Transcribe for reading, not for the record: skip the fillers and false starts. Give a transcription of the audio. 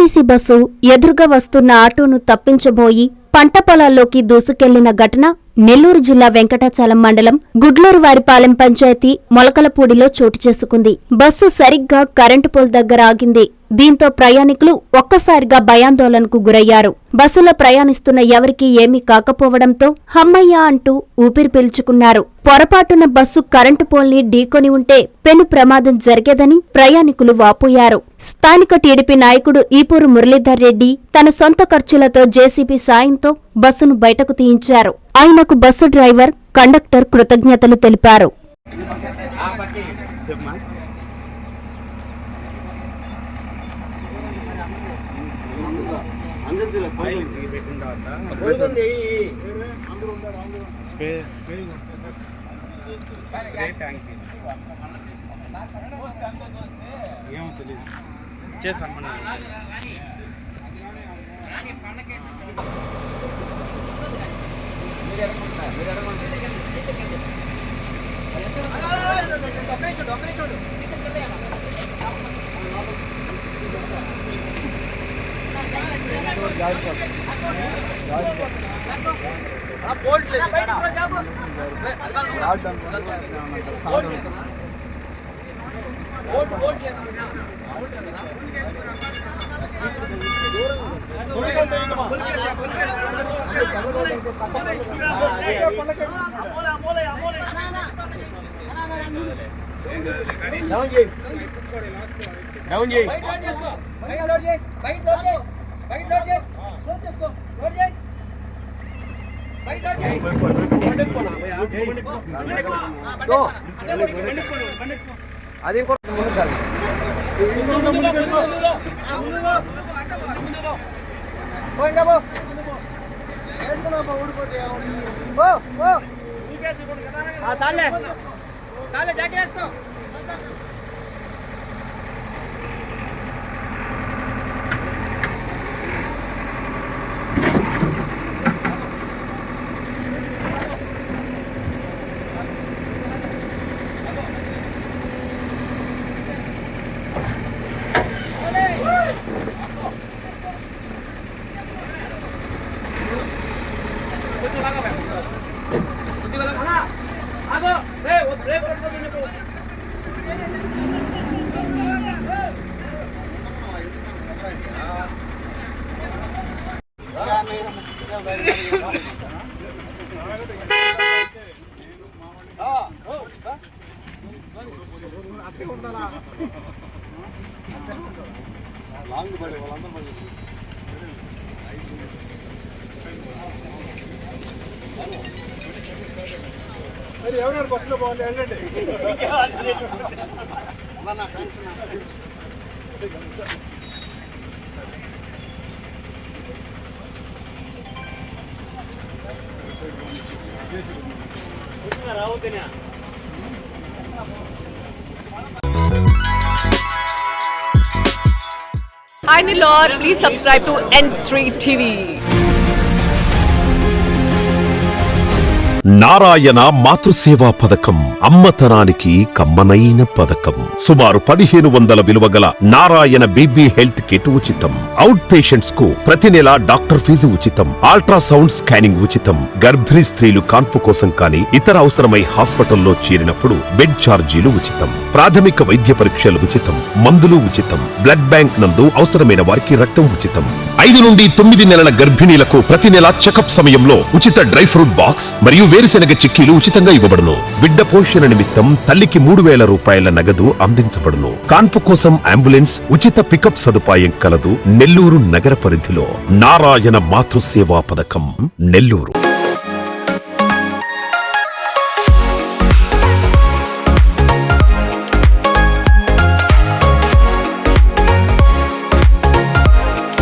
RTC bus ఎదురుగా వస్తున్న ఆటోను తప్పించబోయి పంట పొలాల్లోకి దూసుకెళ్లిన ఘటన నెల్లూరు జిల్లా వెంకటాచలం మండలం గుడ్లూరువారిపాలెం పంచాయతీ మొలకలపూడిలో చోటు చేసుకుంది. బస్సు సరిగ్గా కరెంటు పోల్ దగ్గర ఆగింది. దీంతో ప్రయాణికులు ఒక్కసారిగా భయాందోళనకు గురయ్యారు. బస్సులో ప్రయాణిస్తున్న ఎవరికీ ఏమీ కాకపోవడంతో హమ్మయ్య అంటూ ఊపిరి పీల్చుకున్నారు. పొరపాటున బస్సు కరెంటు పోల్ని ఢీకొని ఉంటే పెను ప్రమాదం జరిగేదని ప్రయాణికులు వాపోయారు. స్థానిక టీడీపీ నాయకుడు ఈపూరు మురళీధర్ రెడ్డి తన సొంత ఖర్చులతో జేసీబీ సాయంతో బస్సును బయటకు తీయించారు. ఆయనకు బస్సు డ్రైవర్, కండక్టర్ కృతజ్ఞతలు తెలిపారు. ఎవరు బస్సులో బాగుంది వెళ్ళండి. రావుతున్నా Hi Nilor, please subscribe to N3 TV. Narayana మాతృసేవా పథకం అమ్మతనానికి కమ్మనైన పథకం. సుమారు 1500 విలువ గల నారాయణ బేబీ హెల్త్ కిట్ ఉచితం. అవుట్ పేషెంట్స్ కు ప్రతి నెల డాక్టర్ ఫీజు ఉచితం. అల్ట్రాసౌండ్ స్కానింగ్ ఉచితం. గర్భిణీ స్త్రీలు కాన్పు కోసం కానీ ఇతర అవసరమై హాస్పిటల్లో చేరినప్పుడు బెడ్ ఛార్జీలు ఉచితం. ప్రాథమిక వైద్య పరీక్షలు ఉచితం. మందులు ఉచితం. బ్లడ్ బ్యాంక్ నందు అవసరమైన వారికి రక్తం ఉచితం. 5 నుండి 9 నెలల గర్భిణీలకు ప్రతి నెల చెకప్ సమయంలో ఉచిత డ్రై ఫ్రూట్ బాక్స్ మరియు వేరుశెనగ చిక్కీలు ఉచితంగా ఇవ్వబడును. బిడ్డ పోషణ నిమిత్తం తల్లికి 3000 రూపాయల నగదు అందించబడును. కాన్పు కోసం అంబులెన్స్ ఉచిత పికప్ సదుపాయం కలదు. నెల్లూరు నగర పరిధిలో నారాయణ మాతృసేవా పథకం నెల్లూరు.